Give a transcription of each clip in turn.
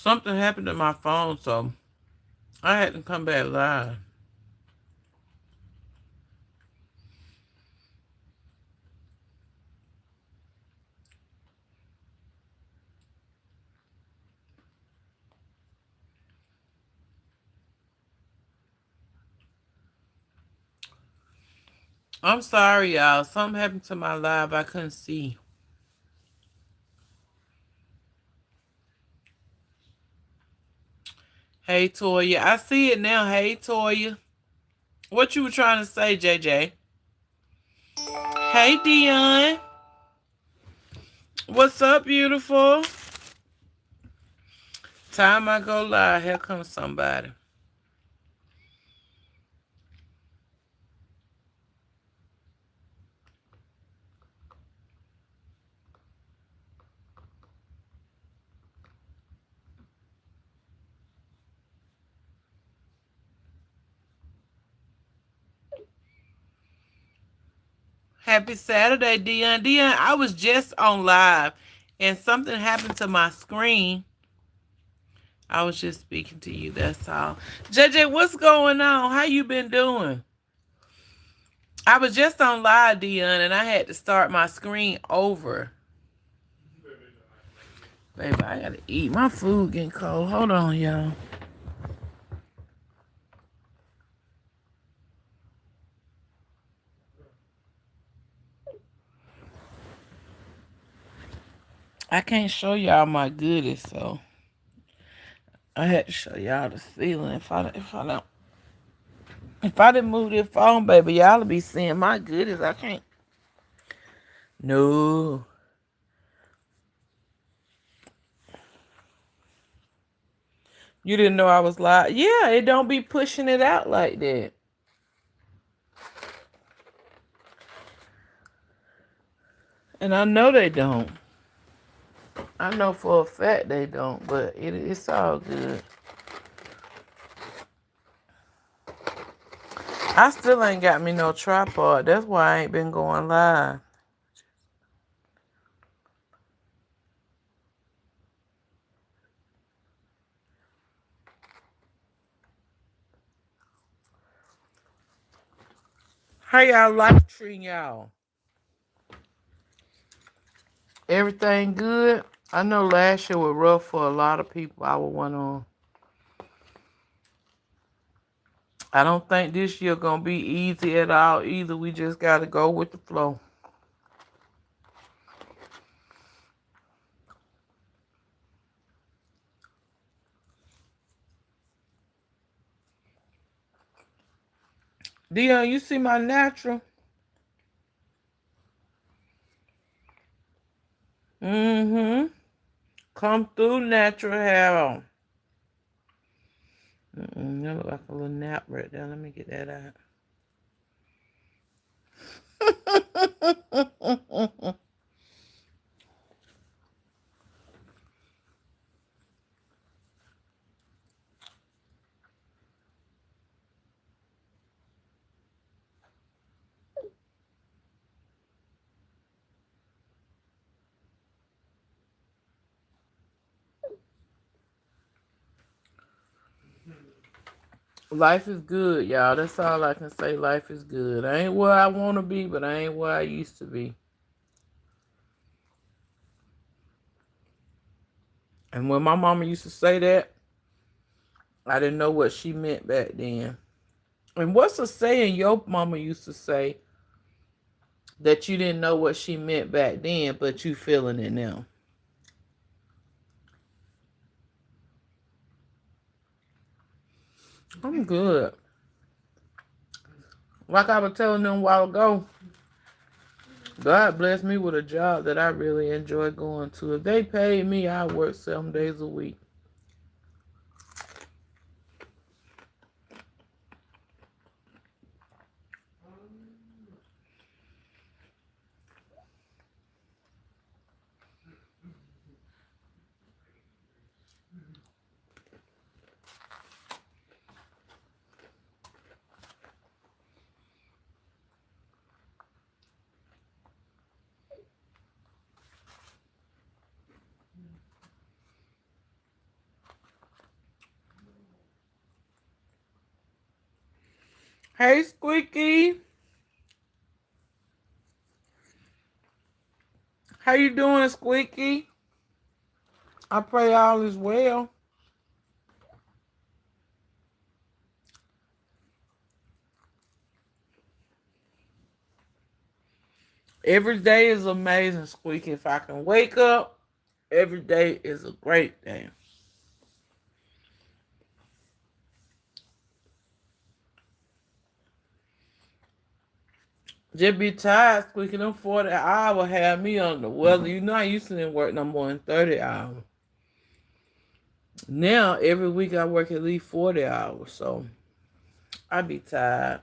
Something happened to my phone, so I had to come back live. I'm sorry, y'all. Something happened to my live. I couldn't see. Hey, Toya. I see it now. Hey, Toya. What you were trying to say, JJ? Hey, Dion. What's up, beautiful? Time I go live, here comes somebody. Happy Saturday, Dion. Dion, I was just on live and something happened to my screen. I was just speaking to you, that's all. JJ, what's going on? How you been doing? I was just on live, Dion, and I had to start my screen over. Baby, I gotta eat. My food getting cold. Hold on, y'all. I can't show y'all my goodies, so I had to show y'all the ceiling. If I didn't move this phone, baby, y'all will be seeing my goodies. I can't. No. You didn't know I was live? Yeah, it don't be pushing it out like that. And I know they don't. I know for a fact they don't, but it's all good. I still ain't got me no tripod. That's why I ain't been going live. How y'all life treating y'all? Everything good? I know last year was rough for a lot of people. I was one on. I don't think this year gonna be easy at all either. We just gotta go with the flow. Dion, you see my natural? Mm-hmm. Come through, natural hair. That look like a little nap right there. Let me get that out. Life is good, y'all. That's all I can say. Life is good. I ain't where I want to be, but I ain't where I used to be. And when my mama used to say that, I didn't know what she meant back then. And what's a saying your mama used to say that you didn't know what she meant back then, but you feeling it now? I'm good. Like I was telling them a while ago, God blessed me with a job that I really enjoy going to. If they paid me, I work 7 days a week. Hey, Squeaky. How you doing, Squeaky? I pray all is well. Every day is amazing, Squeaky. If I can wake up, every day is a great day. Just be tired, Squeaky. Them 40 hours have me on the weather. You know I used to didn't work no more than 30 hours. Now, every week I work at least 40 hours. So, I be tired.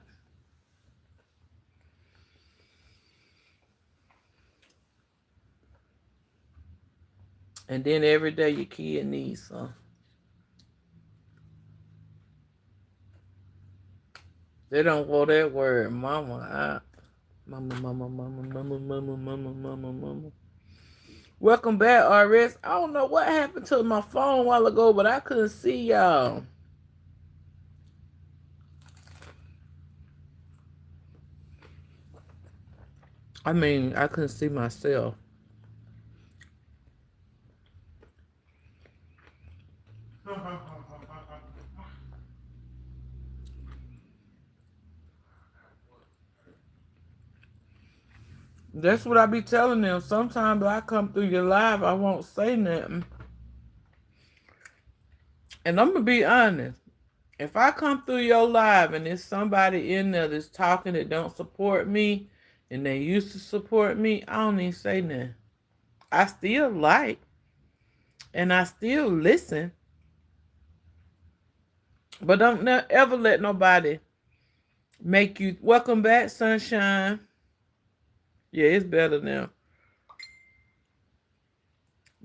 And then every day your kid needs some. They don't go that word, mama. Mama, mama, mama, mama, mama, mama, mama, mama. Welcome back, RS. I don't know what happened to my phone a while ago, but I couldn't see y'all. I mean, I couldn't see myself. That's what I be telling them. Sometimes I come through your live, I won't say nothing. And I'm going to be honest. If I come through your live and there's somebody in there that's talking that don't support me and they used to support me, I don't even say nothing. I still like and I still listen. But don't ever let nobody make you... Welcome back, Sunshine. Yeah, it's better now.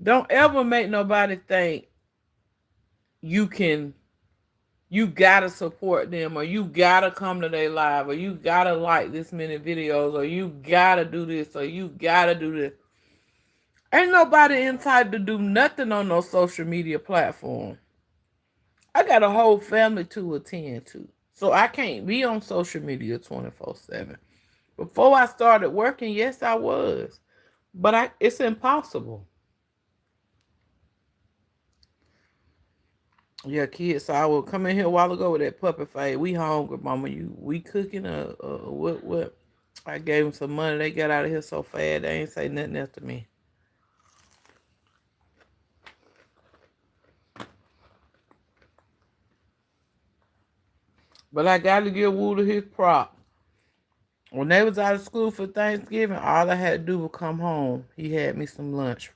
Don't ever make nobody think you gotta support them, or you gotta come to their live, or you gotta like this many videos, or you gotta do this, or you gotta do this. Ain't nobody entitled to do nothing on no social media platform. I got a whole family to attend to, so I can't be on social media 24/7. Before I started working, yes, I was, but it's impossible. Yeah, kids. So I will come in here a while ago with that puppy face. We hungry, mama. We cooking what? I gave them some money. They got out of here so fast. They ain't say nothing else to me. But I got to give Wooder his prop. When they was out of school for Thanksgiving, all I had to do was come home. He had me some lunch.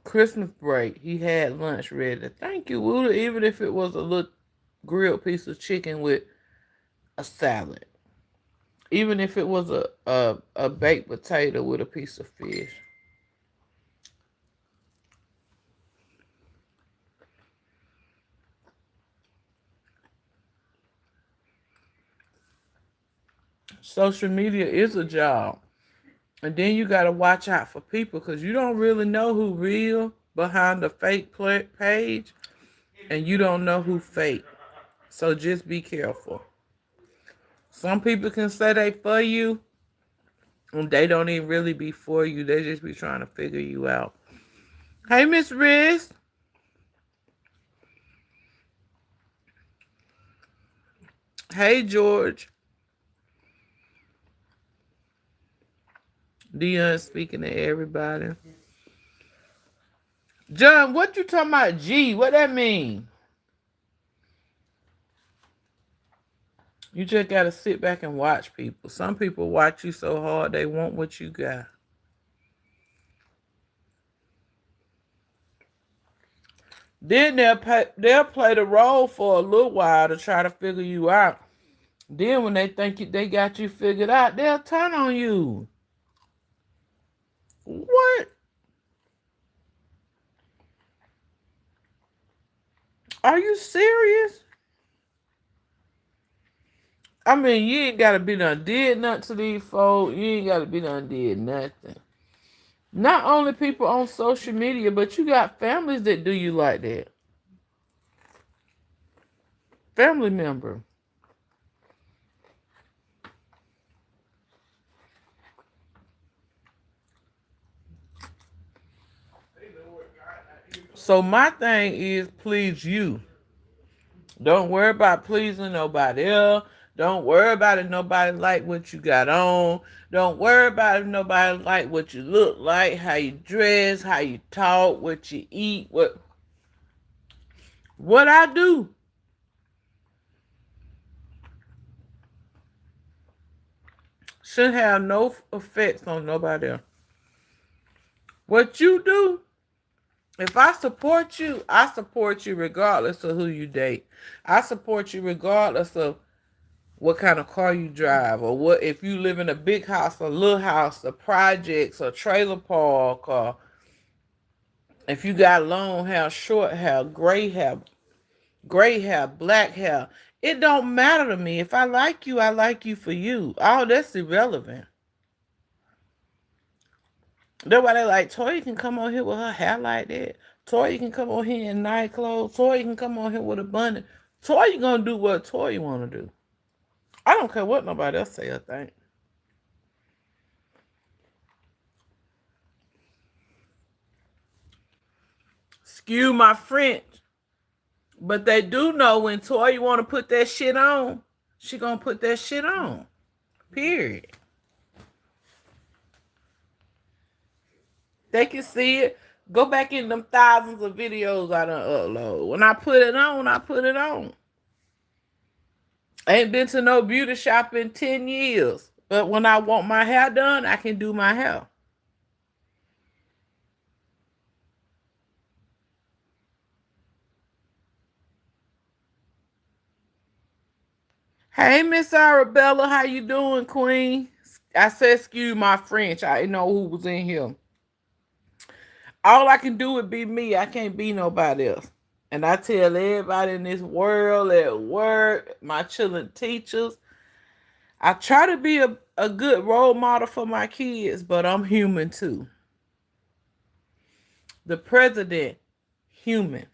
Christmas break, he had lunch ready. Thank you, Wooder. Even if it was a little grilled piece of chicken with a salad. Even if it was a baked potato with a piece of fish. Social media is a job. And then you got to watch out for people because you don't really know who real behind the fake page, and you don't know who fake. So just be careful. Some people can say they for you, and they don't even really be for you. They just be trying to figure you out. Hey, Miss Riz. Hey, George. Dion speaking to everybody. John, what you talking about? G, what that mean? You just gotta sit back and watch people. Some people watch you so hard they want what you got. Then they'll play the role for a little while to try to figure you out. Then when they think they got you figured out, they'll turn on you. What? Are you serious? I mean, you ain't gotta be done did nothing to these folks. You ain't gotta be done did nothing. Not only people on social media, but you got families that do you like that. Family member. So my thing is please you. Don't worry about pleasing nobody else. Don't worry about if nobody like what you got on. Don't worry about if nobody like what you look like, how you dress, how you talk, what you eat, what I do should have no effects on nobody else. What you do, if I support you regardless of who you date. I support you regardless of what kind of car you drive, or what if you live in a big house, a little house, a projects, a trailer park, or if you got long hair, short hair, gray hair, black hair. It don't matter to me. If I like you for you. All that's irrelevant. Nobody like Toya can come on here with her hair like that. Toya can come on here in night clothes. Toya can come on here with a bunny. Toya gonna do what Toya wanna do. I don't care what nobody else say or think. Excuse my French, but they do know when Toya wanna put that shit on, she gonna put that shit on. Period. They can see it. Go back in them thousands of videos I done upload. When I put it on, I put it on. I ain't been to no beauty shop in 10 years. But when I want my hair done, I can do my hair. Hey, Miss Arabella, how you doing, Queen? I said, excuse my French. I didn't know who was in here. All I can do is be me. I can't be nobody else. And I tell everybody in this world, at work, my children teachers, I try to be a good role model for my kids, but I'm human too. The president, human.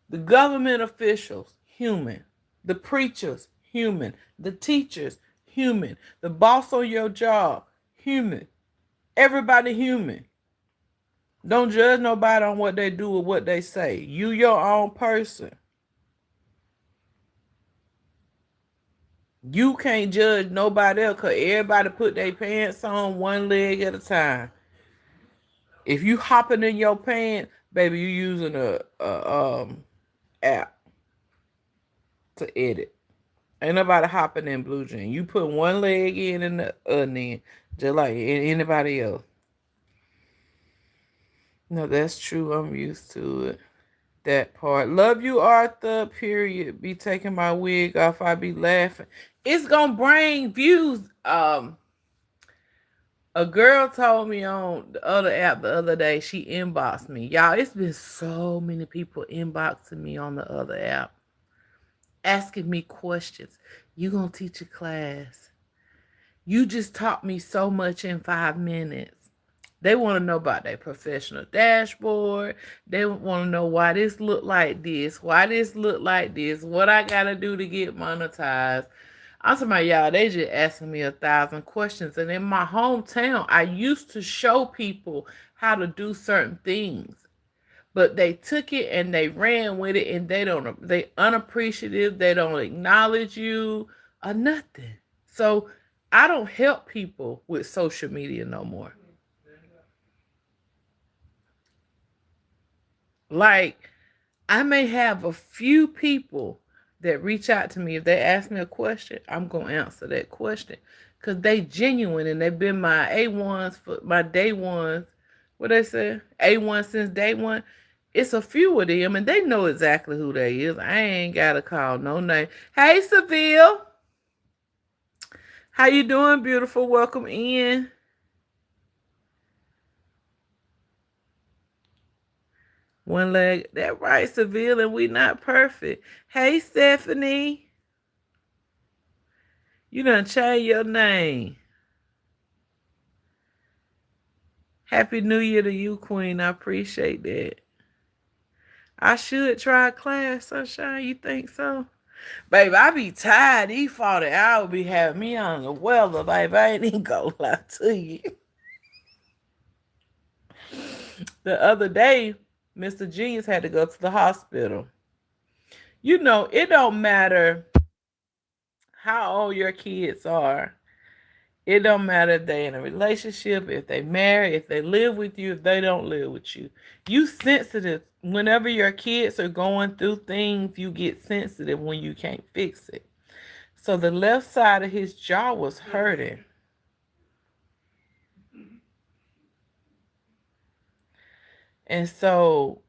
The government officials, human. The preachers, human. The teachers, human. The boss on your job, human. Everybody human. Don't judge nobody on what they do or what they say. You your own person. You can't judge nobody else because everybody put their pants on one leg at a time. If you hopping in your pants, baby, you using a app to edit. Ain't nobody hopping in blue jean. You put one leg in and the other in, just like anybody else. No, that's true. I'm used to it. That part. Love you, Arthur. Period. Be taking my wig off. I be laughing. It's gonna bring views. A girl told me on the other app the other day. She inboxed me. Y'all, it's been so many people inboxing me on the other app, asking me questions. You gonna teach a class? You just taught me so much in 5 minutes. They want to know about their professional dashboard. They want to know why this look like this, why this look like this, what I gotta do to get monetized. I'm talking about y'all, they just asking me 1,000 questions. And in my hometown, I used to show people how to do certain things. But they took it and they ran with it, and they unappreciative, they don't acknowledge you or nothing. So I don't help people with social media no more. Like, I may have a few people that reach out to me. If they ask me a question, I'm going to answer that question because they genuine and they've been my A1s for my day ones. What they say? A1 since day one. It's a few of them and they know exactly who they is. I ain't got to call no name. Hey, Seville. How you doing, beautiful? Welcome in. One leg. That right, Seville, and we not perfect. Hey, Stephanie. You done change your name. Happy New Year to you, Queen. I appreciate that. I should try a class, Sunshine. You think so? Baby, I be tired. These 40 hours be having me on the weather, baby. I ain't even gonna lie to you. The other day, Mr. Genius had to go to the hospital. It don't matter how old your kids are. It don't matter if they in a relationship, if they marry, if they live with you, if they don't live with you. You sensitive. Whenever your kids are going through things, you get sensitive when you can't fix it. So the left side of his jaw was hurting. And so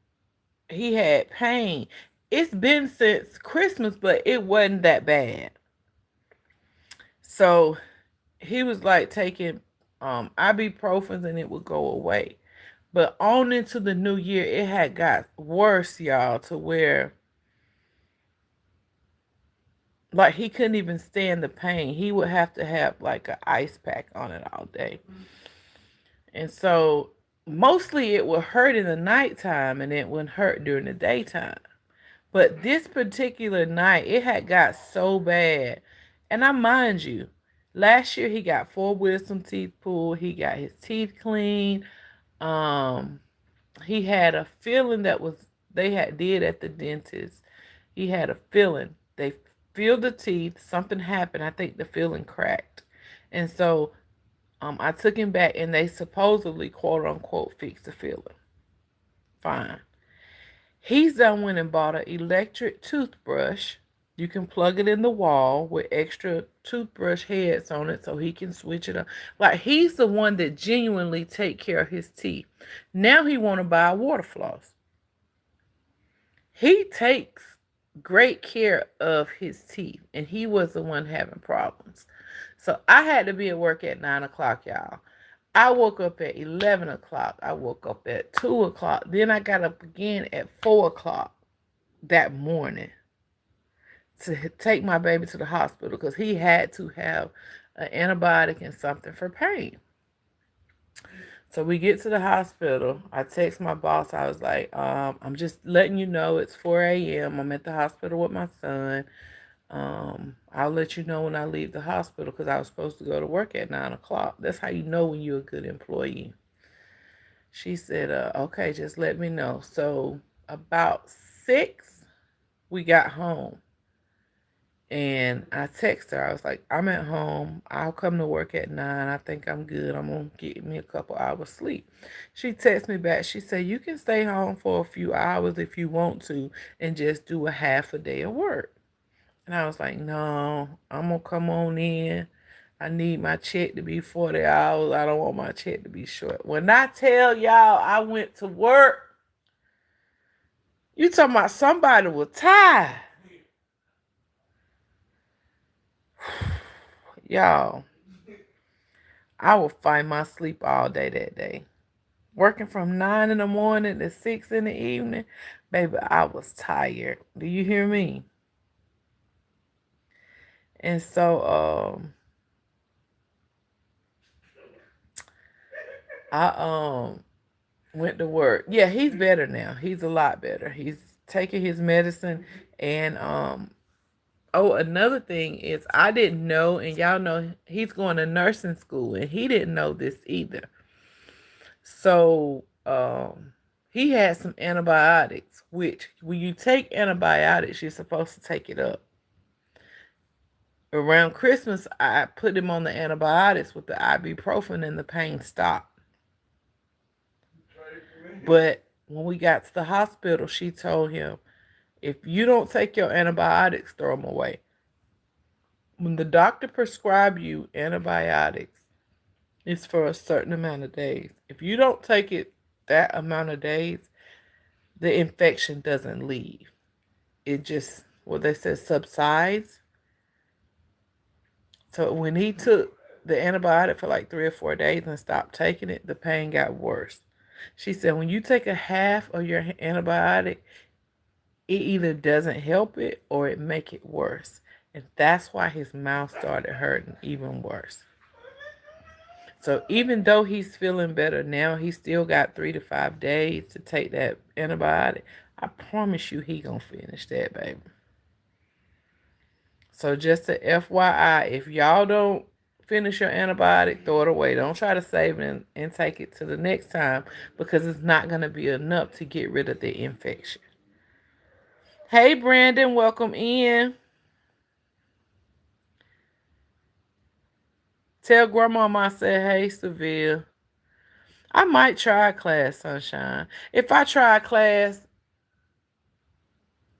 he had pain. It's been since Christmas, but it wasn't that bad. So he was like taking ibuprofen and it would go away. But on into the new year, it had got worse, y'all, to where like he couldn't even stand the pain. He would have to have like an ice pack on it all day. And so mostly it would hurt in the nighttime and it wouldn't hurt during the daytime. But this particular night, it had got so bad. And I mind you, last year he got 4 wisdom teeth pulled. He got his teeth cleaned. Um, he had a feeling that was they had did at the dentist. He had a feeling. They filled the teeth. Something happened. I think the filling cracked. And so I took him back and they supposedly quote unquote fixed the filling. Fine. He's done went and bought an electric toothbrush. You can plug it in the wall with extra toothbrush heads on it so he can switch it up. Like he's the one that genuinely take care of his teeth. Now he want to buy a water floss. He takes great care of his teeth and he was the one having problems. So I had to be at work at 9 o'clock, y'all. I woke up at 11 o'clock. I woke up at 2 o'clock. Then I got up again at 4 o'clock that morning to take my baby to the hospital because he had to have an antibiotic and something for pain. So we get to the hospital. I text my boss. I was like, I'm just letting you know it's 4 a.m. I'm at the hospital with my son. I'll let you know when I leave the hospital because I was supposed to go to work at 9 o'clock. That's how you know when you're a good employee. She said, okay, just let me know. So about 6, we got home. And I texted her. I was like, I'm at home. I'll come to work at 9. I think I'm good. I'm going to get me a couple hours sleep. She texted me back. She said, you can stay home for a few hours if you want to and just do a half a day of work. And I was like, no, I'm going to come on in. I need my check to be 40 hours. I don't want my check to be short. When I tell y'all I went to work, you talking about somebody was tired. Y'all, I would find my sleep all day that day. Working from 9 in the morning to 6 in the evening, baby, I was tired. Do you hear me? And so I went to work. Yeah, he's better now. He's a lot better. He's taking his medicine and oh, another thing is I didn't know, and y'all know he's going to nursing school, and he didn't know this either. So he had some antibiotics, which when you take antibiotics, you're supposed to take it up. Around Christmas, I put him on the antibiotics with the ibuprofen, and the pain stopped. But when we got to the hospital, she told him, if you don't take your antibiotics, throw them away. When the doctor prescribes you antibiotics, it's for a certain amount of days. If you don't take it that amount of days, the infection doesn't leave. It just, what they said, subsides. So when he took the antibiotic for like 3 or 4 days and stopped taking it, the pain got worse. She said, when you take a half of your antibiotic, it either doesn't help it or it make it worse. And that's why his mouth started hurting even worse. So even though he's feeling better now, he still got 3 to 5 days to take that antibiotic. I promise you he gonna finish that, baby. So just a FYI, if y'all don't finish your antibiotic, throw it away. Don't try to save it and take it to the next time because it's not going to be enough to get rid of the infection. Hey, Brandon, welcome in. Tell grandmama I said, hey, Seville. I might try a class, Sunshine. If I try a class,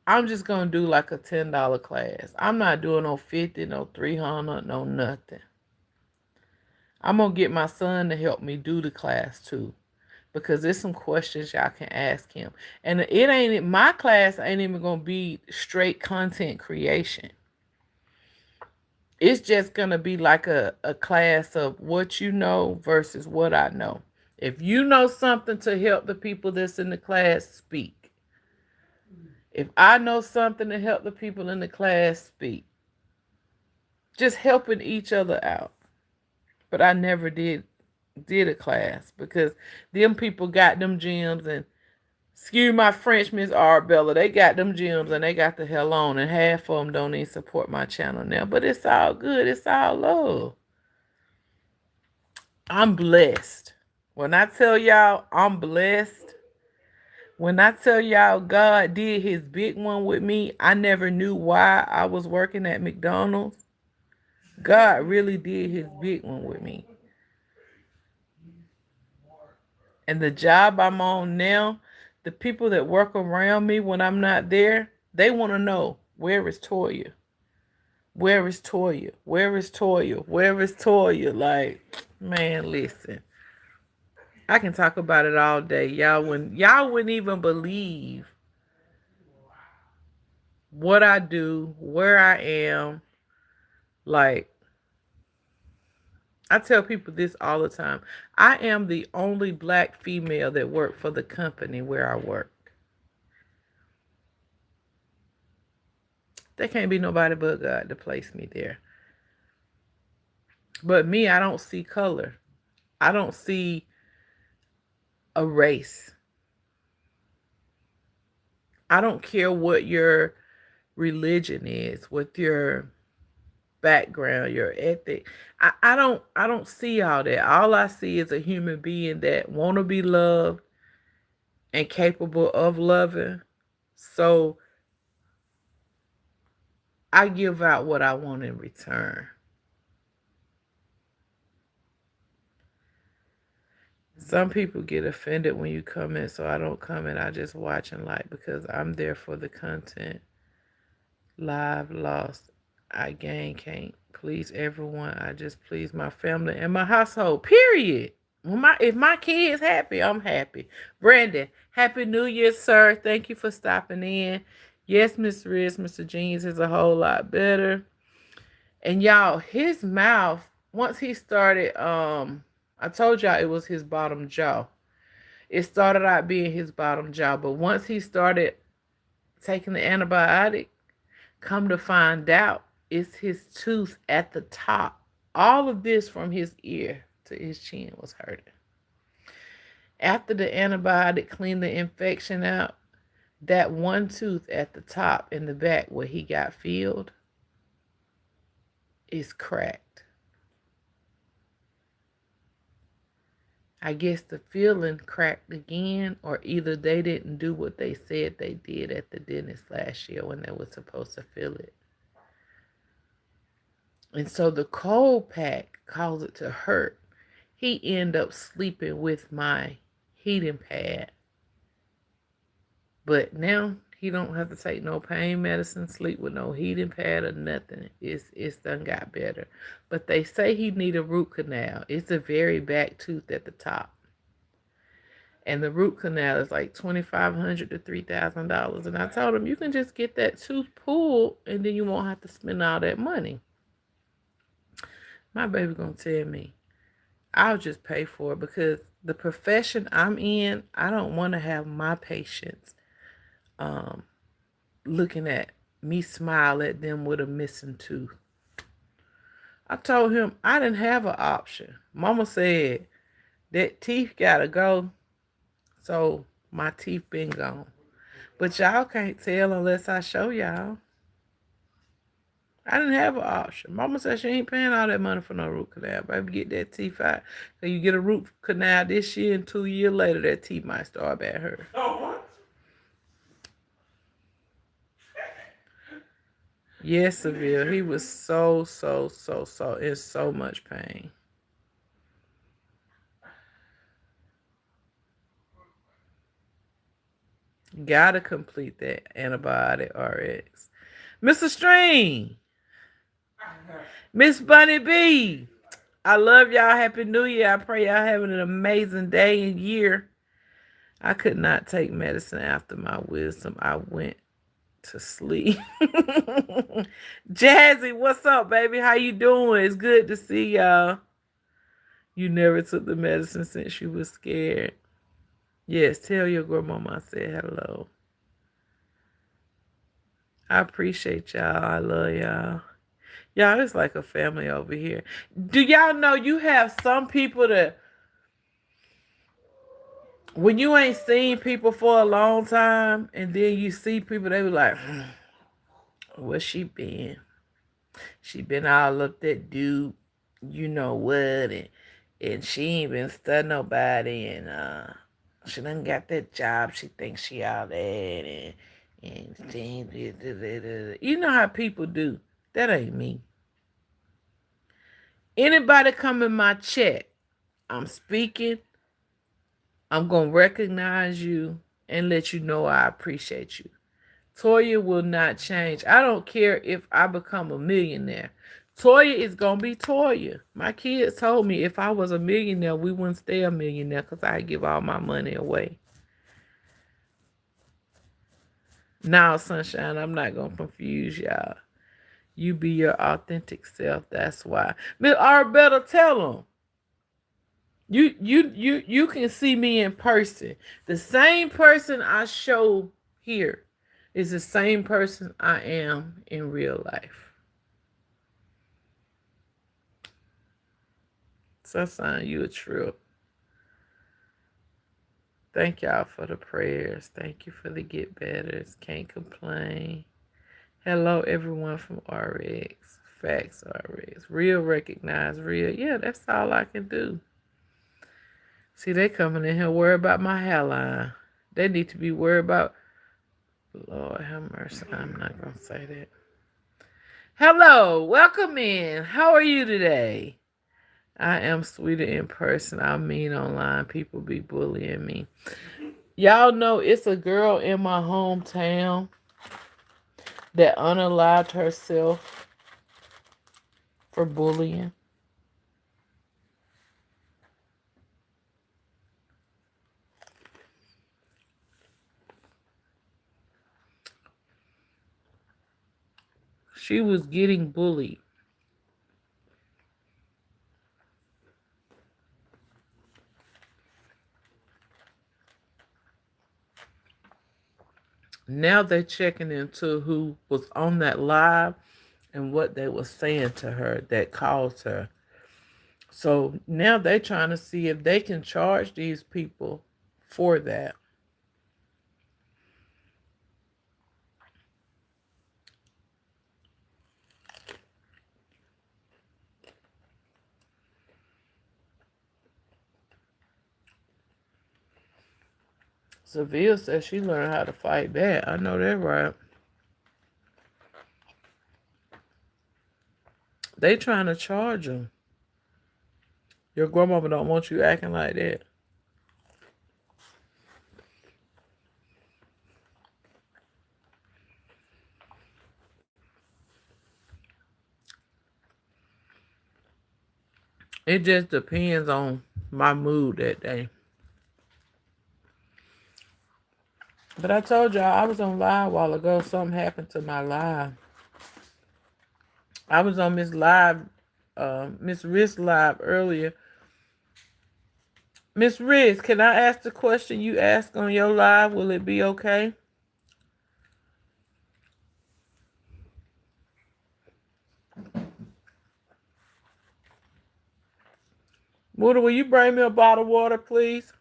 I'm just going to do like a $10 class. I'm not doing no 50, no 300, no nothing. I'm going to get my son to help me do the class too. Because there's some questions y'all can ask him. And my class ain't even going to be straight content creation. It's just going to be like a class of what you know versus what I know. If you know something to help the people that's in the class, speak. If I know something to help the people in the class, speak. Just helping each other out. But I never did a class because them people got them gyms and excuse my French, Miss Arbella. They got them gyms and they got the hell on, and half of them don't even support my channel now. But it's all good. It's all love. I'm blessed. When I tell y'all I'm blessed, when I tell y'all God did his big one with me, I never knew why I was working at McDonald's. God really did his big one with me. And the job I'm on now, the people that work around me when I'm not there, they want to know, where is Toya? Where is Toya? Where is Toya? Where is Toya? Like, man, listen. I can talk about it all day. Y'all wouldn't even believe what I do, where I am. Like, I tell people this all the time. I am the only black female that worked for the company where I work. There can't be nobody but God to place me there. But me, I don't see color. I don't see a race. I don't care what your religion is, what your background, your ethic. I don't see all that. All I see is a human being that want to be loved and capable of loving. So I give out what I want in return. Some people get offended when you comment, so I don't comment. I just watch and like because I'm there for the content. Live lost. I gain can't please everyone. I just please my family and my household. Period. If my kids happy, I'm happy. Brandon, happy New Year, sir. Thank you for stopping in. Yes, Miss Riz, Mr. Jeans is a whole lot better. And y'all, his mouth, once he started, I told y'all it was his bottom jaw. It started out being his bottom jaw, but once he started taking the antibiotic, come to find out, it's his tooth at the top. All of this from his ear to his chin was hurting. After the antibiotic cleaned the infection out, that one tooth at the top in the back where he got filled is cracked. I guess the filling cracked again, or either they didn't do what they said they did at the dentist last year when they were supposed to fill it. And so the cold pack caused it to hurt. He ended up sleeping with my heating pad. But now he don't have to take no pain medicine, sleep with no heating pad or nothing. It's done got better. But they say he need a root canal. It's a very back tooth at the top. And the root canal is like $2,500 to $3,000. And I told him, you can just get that tooth pulled and then you won't have to spend all that money. My baby gonna tell me, I'll just pay for it because the profession I'm in, I don't want to have my patients looking at me smile at them with a missing tooth. I told him I didn't have an option. Mama said that teeth gotta go, so my teeth been gone. But y'all can't tell unless I show y'all. I didn't have an option. Mama said she ain't paying all that money for no root canal. Baby, get that teeth out. So you get a root canal this year, and 2 years later, that teeth might start back hurt. Yes, Seville. He was so in so much pain. Gotta complete that antibiotic RX. Mr. Stream, Miss Bunny B. I love y'all. Happy New Year. I pray y'all having an amazing day and year. I could not take medicine after my wisdom. I went to sleep. Jazzy, what's up, baby? How you doing? It's good to see y'all. You never took the medicine since you was scared. Yes, tell your grandmama I said hello. I appreciate y'all. I love y'all. Y'all, it's like a family over here. Do y'all know you have some people that when you ain't seen people for a long time and then you see people, they be like, where she been? She been all up that dude, you know what, and she ain't been studying nobody, and she done got that job. She thinks she all that, and you know how people do. That ain't me. Anybody come in my chat, I'm speaking, I'm gonna recognize you and let you know I appreciate you. Toya will not change. I don't care if I become a millionaire. Toya is going to be Toya. My kids told me if I was a millionaire, we wouldn't stay a millionaire because I give all my money away. Now, Sunshine, I'm not going to confuse y'all. You be your authentic self. That's why. Miss Arbetta, tell them. You can see me in person. The same person I show here is the same person I am in real life. Sunshine, you a trip. Thank y'all for the prayers. Thank you for the get betters. Can't complain. Hello, everyone from RX. Facts RX. Real recognize real. Yeah, that's all I can do. See, they coming in here worried about my hairline. They need to be worried about. Lord have mercy. I'm not going to say that. Hello, welcome in. How are you today? I am sweeter in person. I mean online. People be bullying me. Y'all know it's a girl in my hometown that unalived herself for bullying. She was getting bullied. Now they're checking into who was on that live and what they were saying to her that caused her. So now they're trying to see if they can charge these people for that. Seville says she learned how to fight back. I know that right. They trying to charge them. Your grandmama don't want you acting like that. It just depends on my mood that day. But I told y'all I was on live a while ago. Something happened to my live. I was on Miss Live, Miss Risk Live earlier. Miss Risk, can I ask the question you asked on your live? Will it be okay? Muda, will you bring me a bottle of water, please?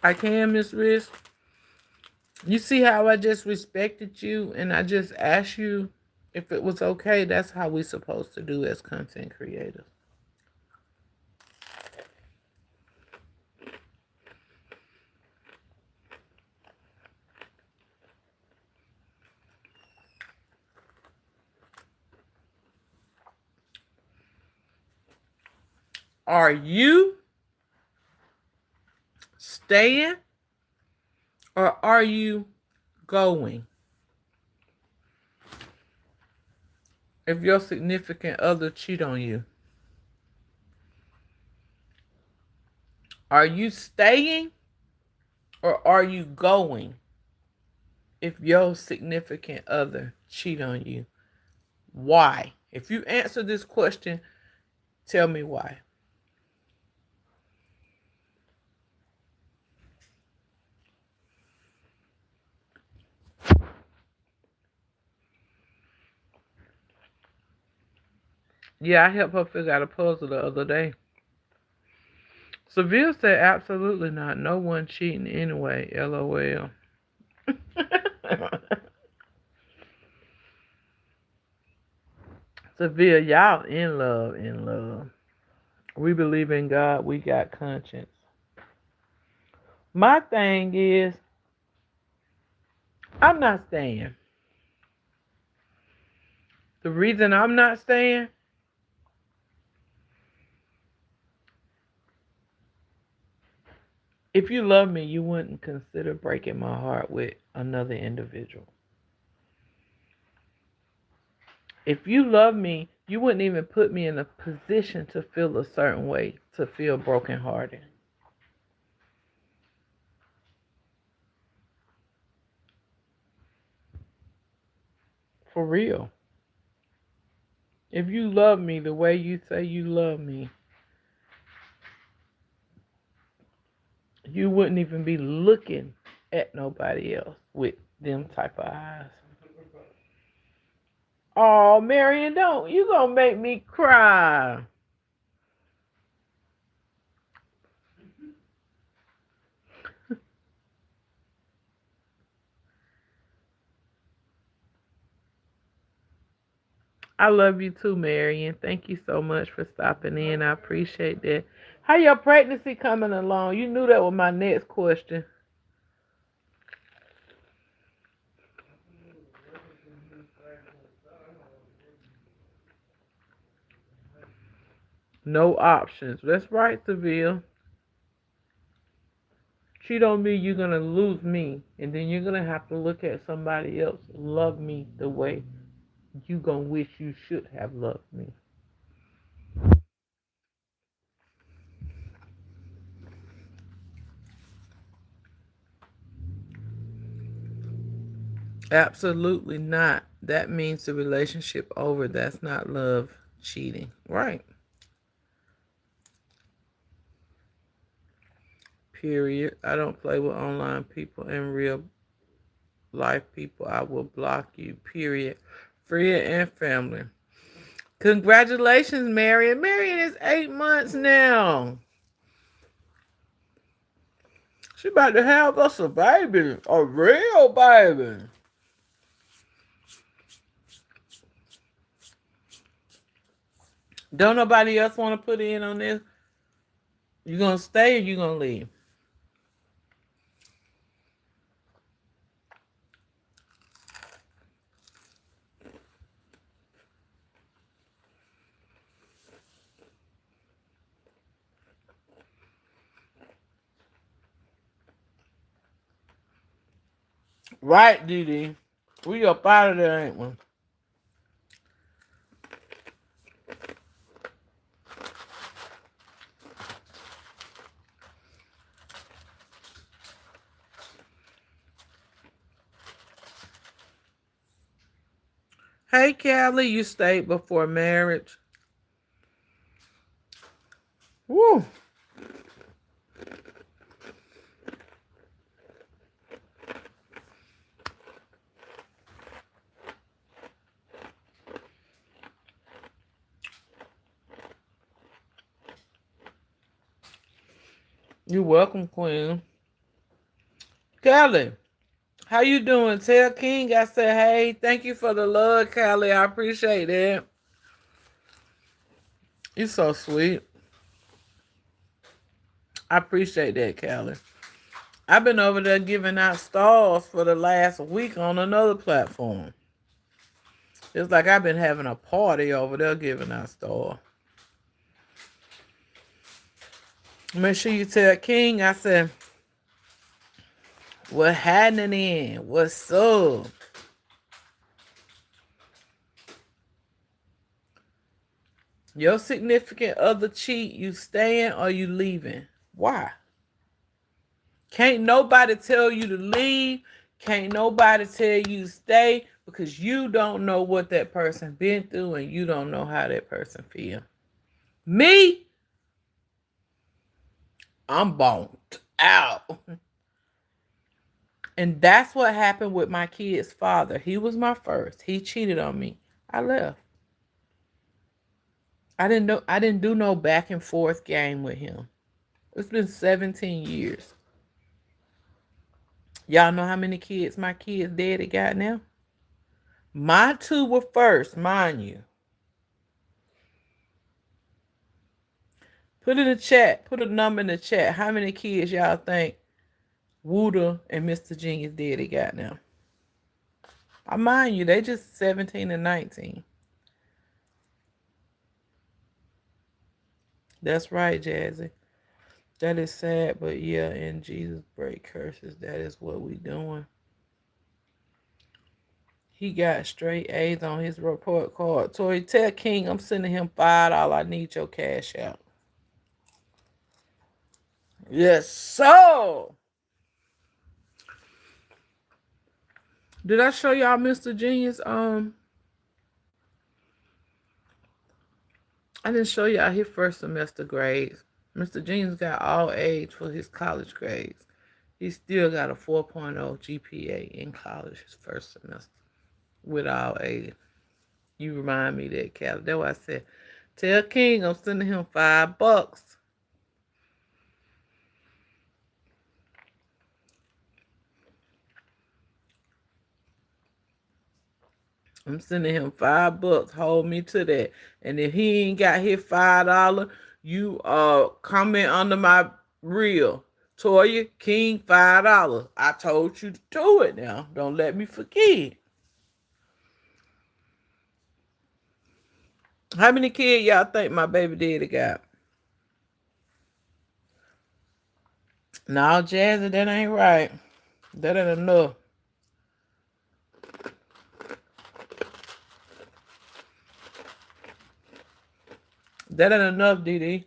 I can, Miss Riz. You see how I just respected you and I just asked you if it was okay? That's how we supposed to do as content creators. Are you staying or are you going? If your significant other cheat on you, are you staying or are you going? If your significant other cheat on you, why? If you answer this question, tell me why. Yeah, I helped her figure out a puzzle the other day. Seville said, absolutely not. No one cheating anyway. LOL. Seville, y'all in love, in love. We believe in God. We got conscience. My thing is, I'm not staying. The reason I'm not staying, if you love me, you wouldn't consider breaking my heart with another individual. If you love me, you wouldn't even put me in a position to feel a certain way, to feel brokenhearted. For real. If you love me the way you say you love me, you wouldn't even be looking at nobody else with them type of eyes. Oh, Marion, don't. You gonna make me cry. I love you too, Marion. Thank you so much for stopping in. I appreciate that. How your pregnancy coming along? You knew that was my next question. No options. That's right, Seville. Cheat on me, you're gonna lose me. And then you're gonna have to look at somebody else. Love me the way you gonna wish you should have loved me. Absolutely not. That means the relationship over. That's not love. Cheating. Right. Period. I don't play with online people and real life people. I will block you. Period. Friend and family. Congratulations, Marion. Marion is 8 months now. She about to have us a baby. A real baby. Don't nobody else want to put in on this? You gonna stay or you gonna leave? Right, Dee. We up out of there, ain't we? Hey, Callie, you stayed before marriage. Woo. You're welcome, Queen. Kelly, how you doing? Tell King I said, hey, thank you for the love, Kelly. I appreciate it. You so sweet. I appreciate that, Kelly. I've been over there giving out stars for the last week on another platform. It's like I've been having a party over there giving out stars. Make sure you tell King I said, what happening in? What's up? Your significant other cheat, you staying or you leaving? Why? Can't nobody tell you to leave. Can't nobody tell you to stay because you don't know what that person been through and you don't know how that person feel. Me, I'm boned out. And that's what happened with my kid's father. He was my first. He cheated on me. I left. I didn't do no back and forth game with him. It's been 17 years. Y'all know how many kids my kid's daddy got now? My two were first, mind you. Put in the chat, put a number in the chat. How many kids y'all think Wooda and Mr. Genius daddy got now? I mind you, they just 17 and 19. That's right, Jazzy. That is sad, but yeah, and Jesus break curses. That is what we doing. He got straight A's on his report card. Toya, tell King I'm sending him $5. I need your cash out. Yes, so. Did I show y'all Mr. Genius? I didn't show y'all his first semester grades. Mr. Genius got all A's for his college grades. He still got a 4.0 GPA in college his first semester with all A's. You remind me that, Cal. That's why I said, tell King I'm sending him $5. I'm sending him $5. Hold me to that. And if he ain't got his $5, you comment under my reel. Toya King $5. I told you to do it now. Don't let me forget. How many kids y'all think my baby daddy got? No, Jazzy, that ain't right. That ain't enough. That ain't enough, DD.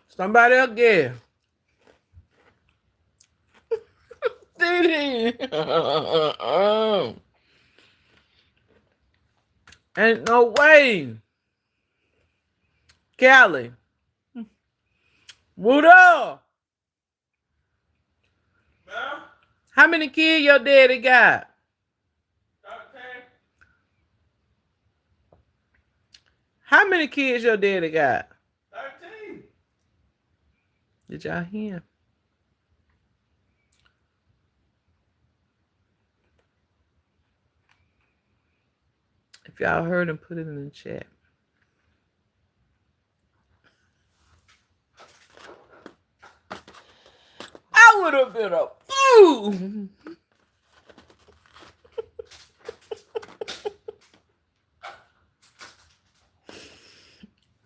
Somebody else get. DD. Ain't no way. Callie. What up? Huh? How many kids your daddy got? 13. How many kids your daddy got? 13. Did y'all hear? If y'all heard him, put it in the chat. I would have been a fool.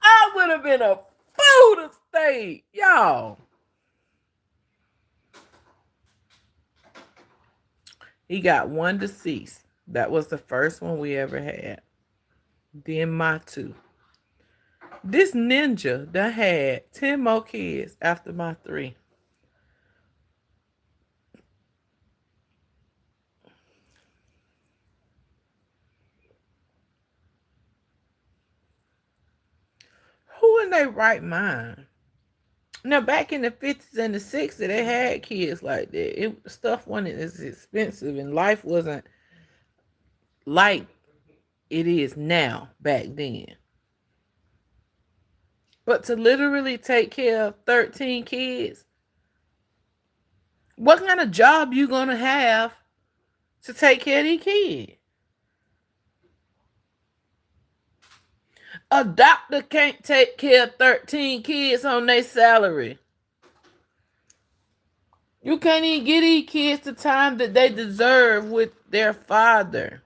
I would have been a fool to stay, y'all. He got one deceased. That was the first one we ever had. Then my two. This ninja that had 10 more kids after my 3. Who in their right mind? Now, back in the 50s and the 60s, they had kids like that. Stuff wasn't as expensive and life wasn't like it is now back then. But to literally take care of 13 kids, what kind of job you gonna have to take care of these kids? A doctor can't take care of 13 kids on their salary. You can't even give these kids the time that they deserve with their father.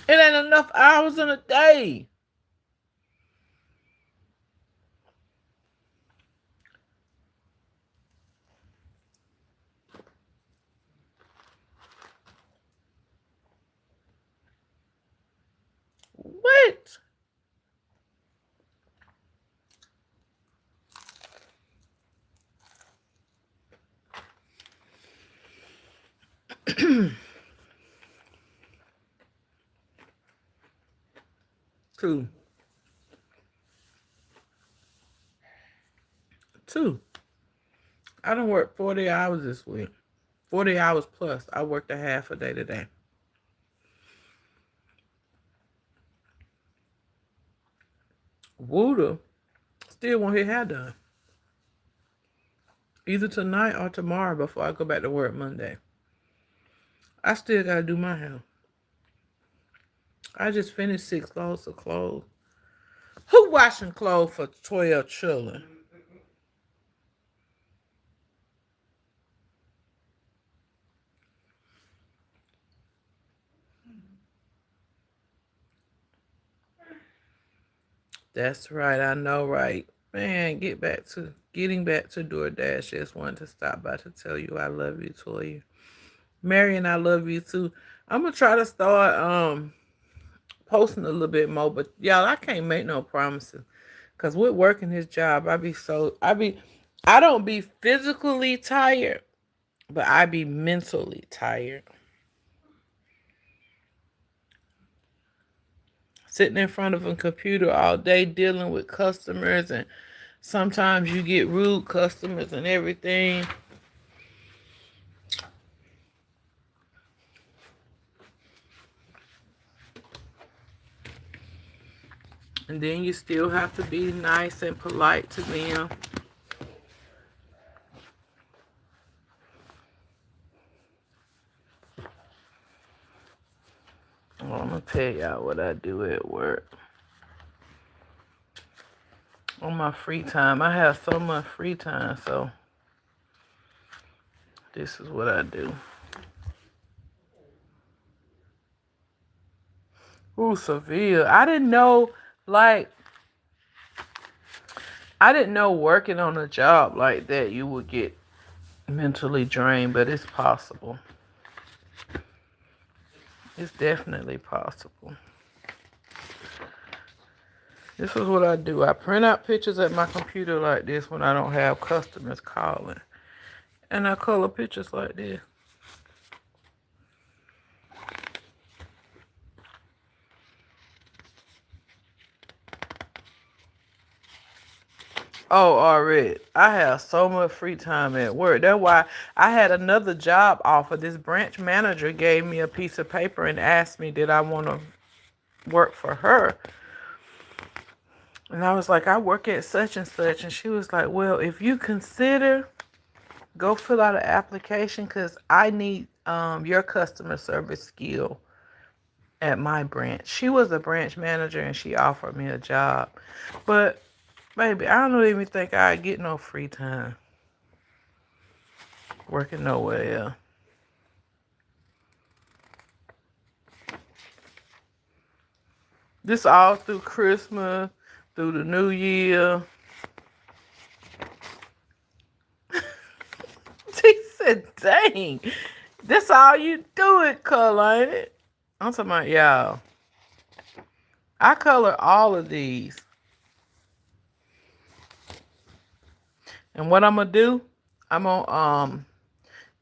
It ain't enough hours in a day. What? Two. Two. I don't work 40 hours this week. 40 hours plus. I worked a half a day today. Wooda still want his hair done. Either tonight or tomorrow before I go back to work Monday. I still gotta do my hair. I just finished 6 loads of clothes. Who washing clothes for 12 children? That's right, I know, right? Man, getting back to DoorDash. Just wanted to stop by to tell you I love you, Toya. Marion, I love you too. I'm gonna try to start posting a little bit more, but y'all, I can't make no promises. Cause with working his job, I don't be physically tired, but I be mentally tired. Sitting in front of a computer all day dealing with customers, and sometimes you get rude customers and everything. And then you still have to be nice and polite to them. Well, I'm gonna tell y'all what I do at work. On my free time, I have so much free time, so this is what I do. Ooh, Seville. Like, I didn't know working on a job like that you would get mentally drained, but it's possible. It's definitely possible. This is what I do. I print out pictures at my computer like this when I don't have customers calling. And I color pictures like this. Oh, already. I have so much free time at work. That's why I had another job offer. This branch manager gave me a piece of paper and asked me did I want to work for her. And I was like, I work at such and such. And she was like, well, if you consider, go fill out an application because I need your customer service skill at my branch. She was a branch manager and she offered me a job. But, baby, I don't even think I get no free time working nowhere else. This all through Christmas, through the New Year. She said, dang, this all you do it color, ain't it? I'm talking about y'all. I color all of these. And what I'm gonna do, I'm gonna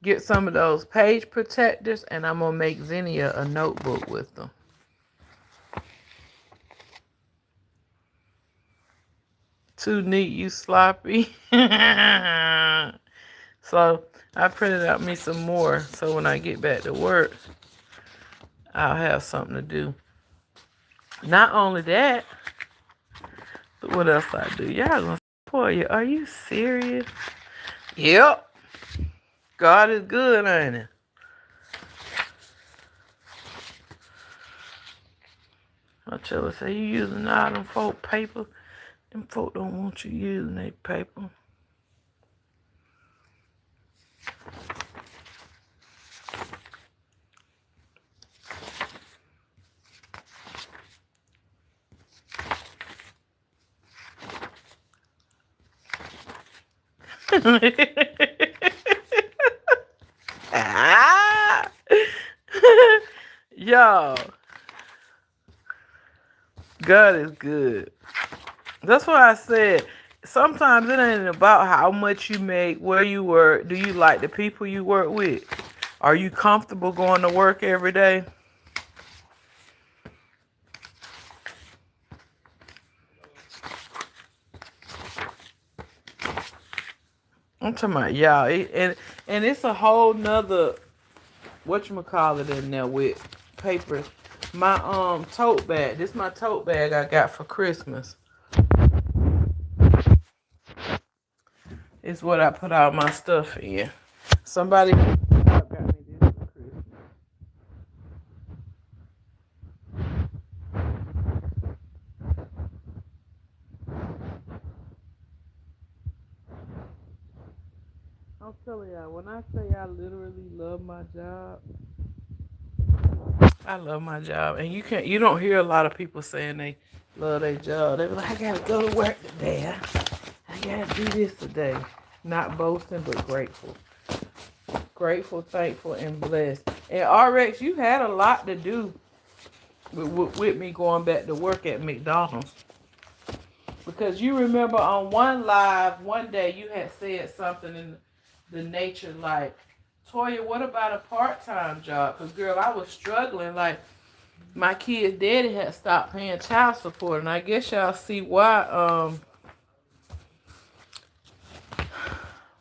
get some of those page protectors and I'm gonna make Xenia a notebook with them. Too neat, you sloppy. So I printed out me some more so when I get back to work, I'll have something to do. Not only that, but what else I do? Y'all gonna support you. Are you serious? Yep. God is good, ain't it? I tell her, say you using all them folk paper. Them folk don't want you using their paper. Ah! Y'all, God is good. That's why I said sometimes it ain't about how much you make, where you work. Do you like the people you work with? Are you comfortable going to work every day? I'm talking about y'all, and it's a whole nother whatchamacallit in there with papers. My tote bag. This my tote bag I got for Christmas. It's what I put all my stuff in. Somebody got me this for Christmas. I'm telling y'all, when I say I literally love my job, I love my job. And you don't hear a lot of people saying they love their job. They be like, I gotta go to work today. I gotta do this today. Not boasting, but grateful. Grateful, thankful, and blessed. And RX, you had a lot to do with me going back to work at McDonald's. Because you remember on one live, one day you had said something in the nature like, Toya, what about a part-time job? Because, girl, I was struggling. Like, my kid's daddy had stopped paying child support. And I guess y'all see why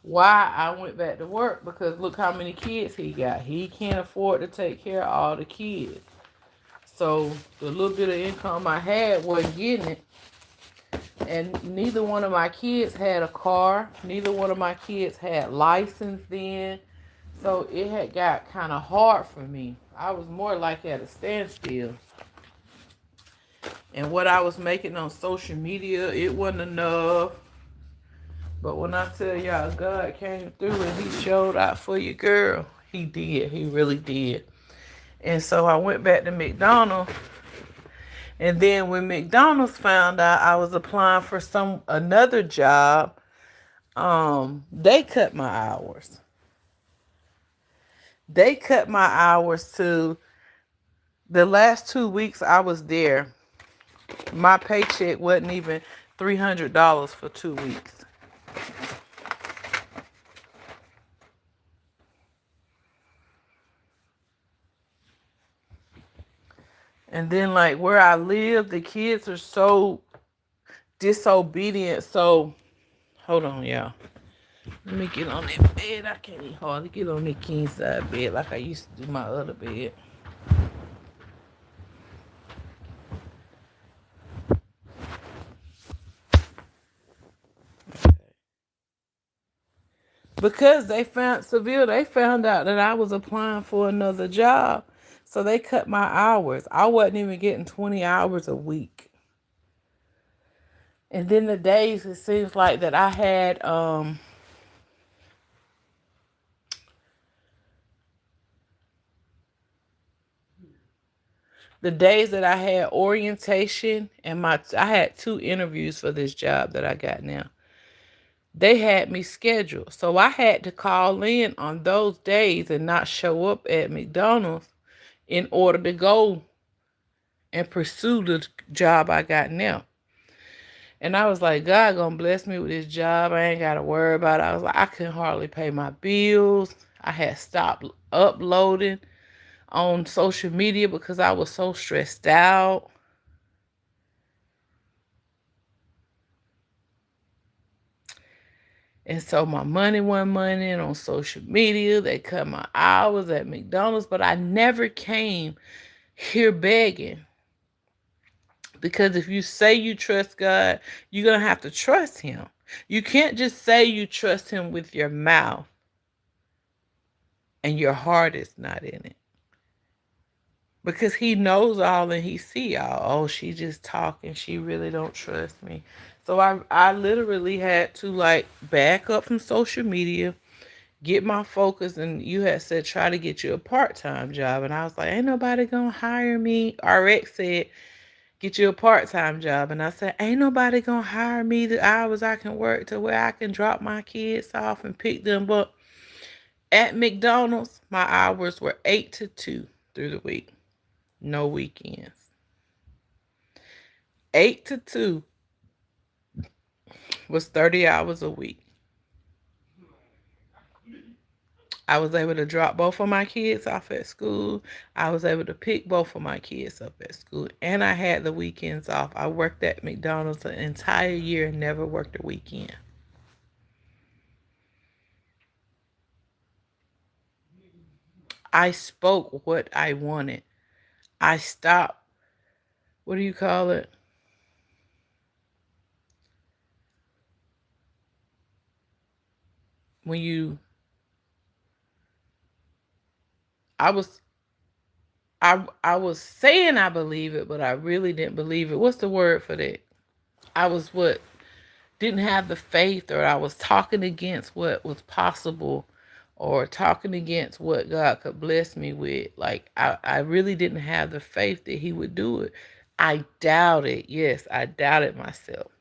I went back to work, because look how many kids he got. He can't afford to take care of all the kids. So the little bit of income I had wasn't getting it. And neither one of my kids had a car. Neither one of my kids had license then. So it had got kind of hard for me. I was more like at a standstill. And what I was making on social media, it wasn't enough. But when I tell y'all God came through and he showed out for your girl, he did. He really did. And so I went back to McDonald's. And then when McDonald's found out I was applying for another job, they cut my hours. They cut my hours to the last 2 weeks I was there. My paycheck wasn't even $300 for 2 weeks. And then, like, where I live, the kids are so disobedient. So, hold on, y'all. Let me get on that bed. I can't even hardly get on the king side bed like I used to do my other bed. Because they found out that I was applying for another job. So they cut my hours. I wasn't even getting 20 hours a week. And then the days it seems like that I had the days that I had orientation and I had 2 interviews for this job that I got now. They had me scheduled. So I had to call in on those days and not show up at McDonald's in order to go and pursue the job I got now. And I was like, God gonna bless me with this job. I ain't gotta worry about it. I was like, I couldn't hardly pay my bills. I had stopped uploading on social media because I was so stressed out. And so my money wasn't money on social media. They cut my hours at McDonald's, but I never came here begging. Because if you say you trust God, you're going to have to trust Him. You can't just say you trust Him with your mouth and your heart is not in it. Because He knows all and He see all. Oh, she just talking. She really don't trust me. So I literally had to like back up from social media, get my focus. And you had said try to get you a part-time job, and I was like, ain't nobody gonna hire me. RX said get you a part-time job, and I said ain't nobody gonna hire me the hours I can work to where I can drop my kids off and pick them up. At McDonald's, my hours were 8 to 2 through the week, no weekends. 8 to 2 was 30 hours a week. I was able to drop both of my kids off at school. I was able to pick both of my kids up at school. And I had the weekends off. I worked at McDonald's an entire year and never worked a weekend. I spoke what I wanted. I stopped, what do you call it? When you, I was, I was saying I believe it, but I really didn't believe it. What's the word for that? I was what? Didn't have the faith, or I was talking against what was possible, or talking against what God could bless me with. Like I really didn't have the faith that He would do it. I doubted. Yes, I doubted myself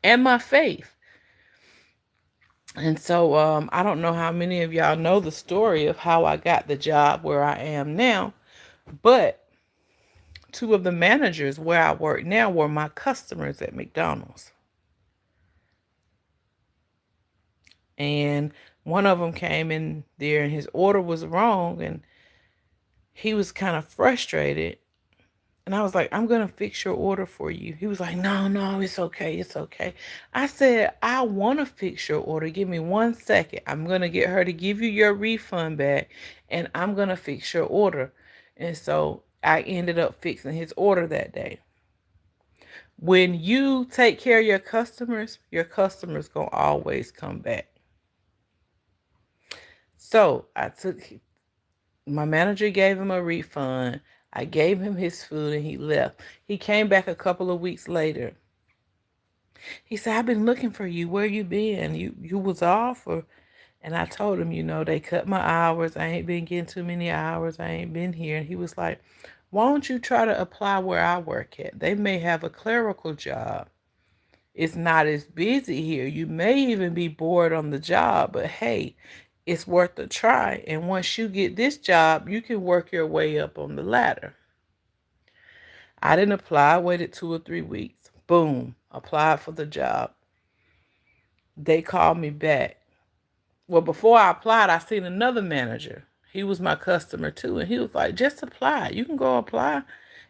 and my faith. And so I don't know how many of y'all know the story of how I got the job where I am now, but two of the managers where I work now were my customers at McDonald's. And one of them came in there and his order was wrong, and he was kind of frustrated. And I was like, I'm going to fix your order for you. He was like, no, no, it's okay. It's okay. I said, I want to fix your order. Give me 1 second. I'm going to get her to give you your refund back, and I'm going to fix your order. And so I ended up fixing his order that day. When you take care of your customers going to always come back. So my manager gave him a refund. I gave him his food and he left. He came back a couple of weeks later. He said, I've been looking for you. Where you been? You was off? And I told him, they cut my hours. I ain't been getting too many hours. I ain't been here. And he was like, why don't you try to apply where I work at? They may have a clerical job. It's not as busy here. You may even be bored on the job, but hey, it's worth a try. And once you get this job, you can work your way up on the ladder. I didn't apply. I waited 2 or 3 weeks. Boom, applied for the job. They called me back. Well, before I applied, I seen another manager. He was my customer too. And he was like, just apply. You can go apply.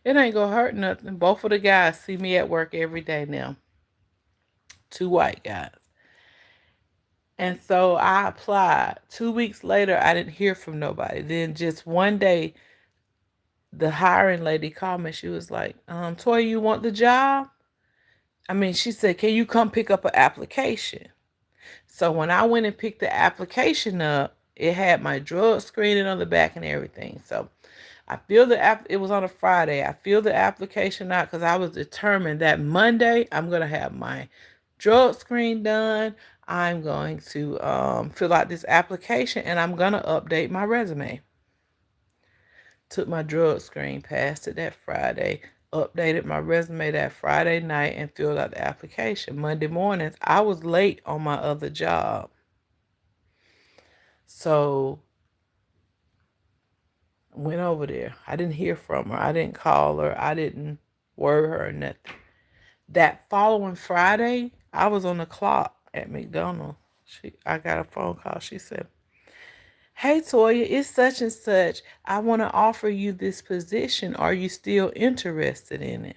It ain't going to hurt nothing. Both of the guys see me at work every day now. Two white guys. And so I applied. 2 weeks later, I didn't hear from nobody. Then just one day, the hiring lady called me. She was like, Toya, you want the job? She said, can you come pick up an application? So when I went and picked the application up, it had my drug screening on the back and everything. So I filled it was on a Friday. I filled the application out because I was determined that Monday I'm going to have my drug screen done. I'm going to fill out this application and I'm going to update my resume. Took my drug screen, passed it that Friday, updated my resume that Friday night, and filled out the application. Monday mornings, I was late on my other job. So went over there. I didn't hear from her. I didn't call her. I didn't word her or nothing. That following Friday, I was on the clock at McDonald's. I got a phone call. She said, hey, Toya, it's such and such. I want to offer you this position. Are you still interested in it?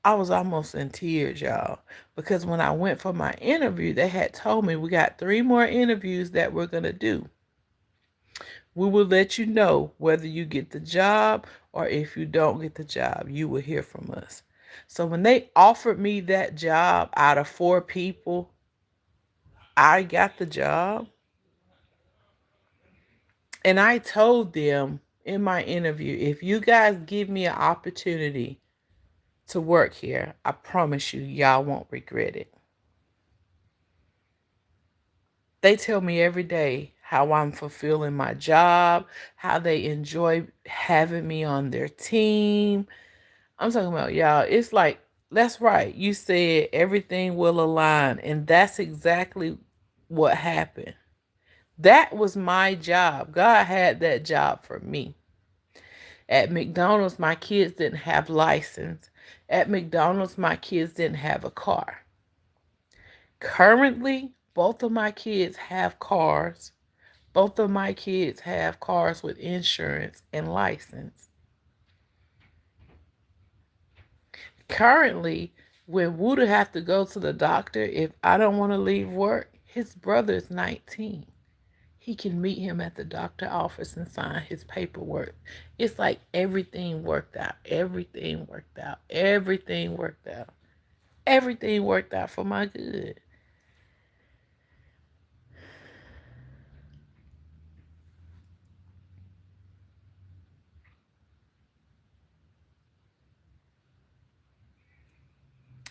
I was almost in tears, y'all, because when I went for my interview, they had told me we got 3 more interviews that we're going to do. We will let you know whether you get the job or if you don't get the job. You will hear from us. So when they offered me that job out of 4 people, I got the job. And I told them in my interview, if you guys give me an opportunity to work here, I promise you, y'all won't regret it. They tell me every day how I'm fulfilling my job, how they enjoy having me on their team. I'm talking about, y'all, it's like, that's right. You said everything will align, and that's exactly what happened. That was my job. God had that job for me. At McDonald's, my kids didn't have license. At McDonald's, my kids didn't have a car. Currently, both of my kids have cars. Both of my kids have cars with insurance and license. Currently, when Wooda have to go to the doctor, if I don't want to leave work, his brother is 19. He can meet him at the doctor office and sign his paperwork. It's like everything worked out. Everything worked out. Everything worked out. Everything worked out for my good.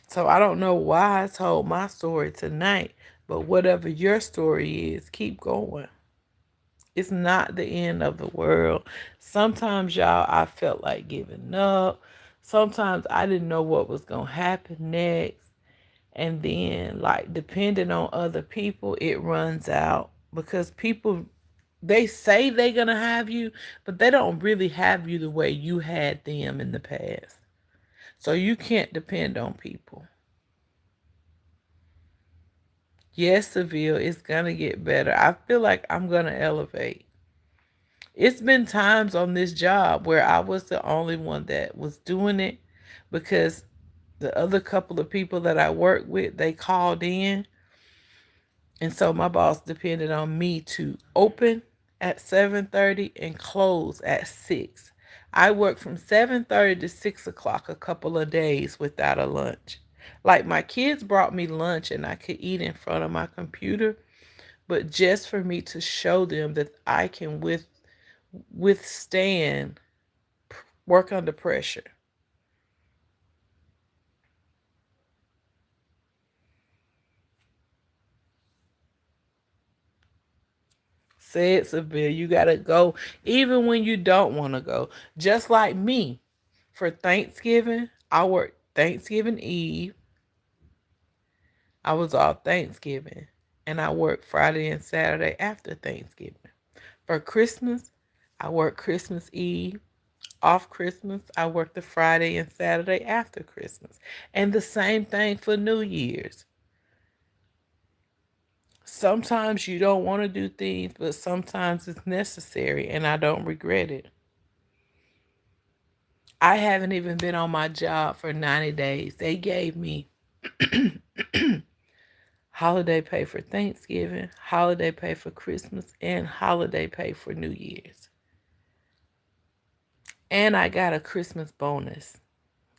So I don't know why I told my story tonight, but whatever your story is, keep going. It's not the end of the world. Sometimes, y'all, I felt like giving up. Sometimes I didn't know what was going to happen next. And then, like, depending on other people, it runs out because people, they say they're going to have you, but they don't really have you the way you had them in the past. So you can't depend on people. Yes, Seville, it's going to get better. I feel like I'm going to elevate. It's been times on this job where I was the only one that was doing it because the other couple of people that I work with, they called in. And so my boss depended on me to open at 7:30 and close at 6. I worked from 7:30 to 6 o'clock a couple of days without a lunch. Like my kids brought me lunch and I could eat in front of my computer, but just for me to show them that I can withstand work under pressure. Said Seville, you gotta go even when you don't want to go. Just like me. For Thanksgiving, I worked Thanksgiving Eve. I was off Thanksgiving. And I worked Friday and Saturday after Thanksgiving. For Christmas, I worked Christmas Eve. Off Christmas, I worked the Friday and Saturday after Christmas. And the same thing for New Year's. Sometimes you don't want to do things, but sometimes it's necessary, and I don't regret it. I haven't even been on my job for 90 days. They gave me holiday pay for Thanksgiving, holiday pay for Christmas, and holiday pay for New Year's. And I got a Christmas bonus,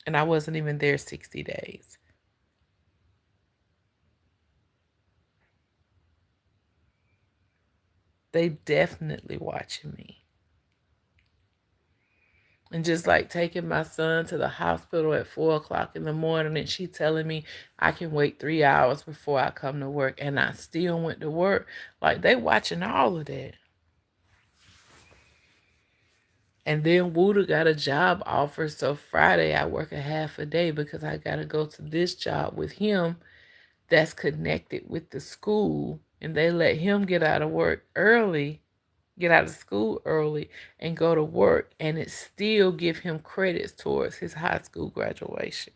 and I wasn't even there 60 days. They definitely watching me. And just like taking my son to the hospital at 4 o'clock in the morning and she telling me I can wait 3 hours before I come to work and I still went to work. Like they watching all of that. And then Wooda got a job offer. So Friday I work a half a day because I got to go to this job with him that's connected with the school. And they let him get out of work early, get out of school early and go to work, and it still give him credits towards his high school graduation.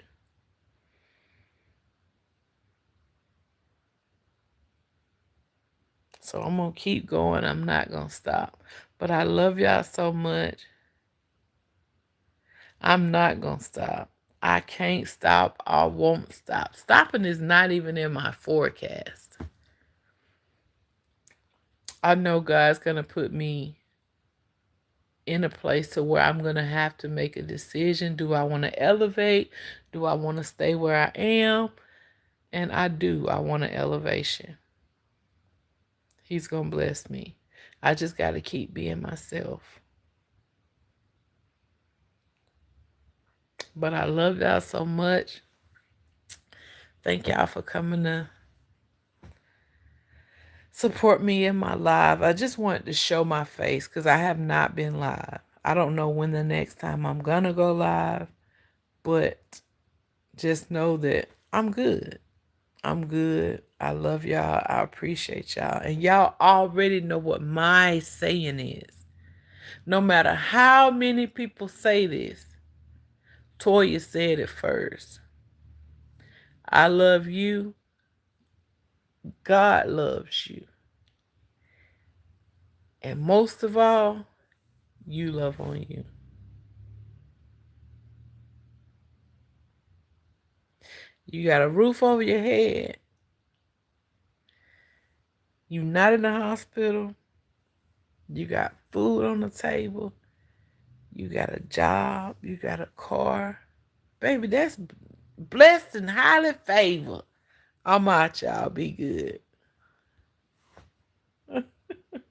So I'm going to keep going. I'm not going to stop. But I love y'all so much. I'm not going to stop. I can't stop. I won't stop. Stopping is not even in my forecast. I know God's going to put me in a place to where I'm going to have to make a decision. Do I want to elevate? Do I want to stay where I am? And I do. I want an elevation. He's going to bless me. I just got to keep being myself. But I love y'all so much. Thank y'all for coming to support me in my live. I just wanted to show my face because I have not been live. I don't know when the next time I'm going to go live, but just know that I'm good. I'm good. I love y'all. I appreciate y'all. And y'all already know what my saying is. No matter how many people say this, Toya said it first. I love you. God loves you. And most of all, you love on you. You got a roof over your head. You're not in the hospital. You got food on the table. You got a job. You got a car. Baby, that's blessed and highly favored. I'm out, y'all. Be good.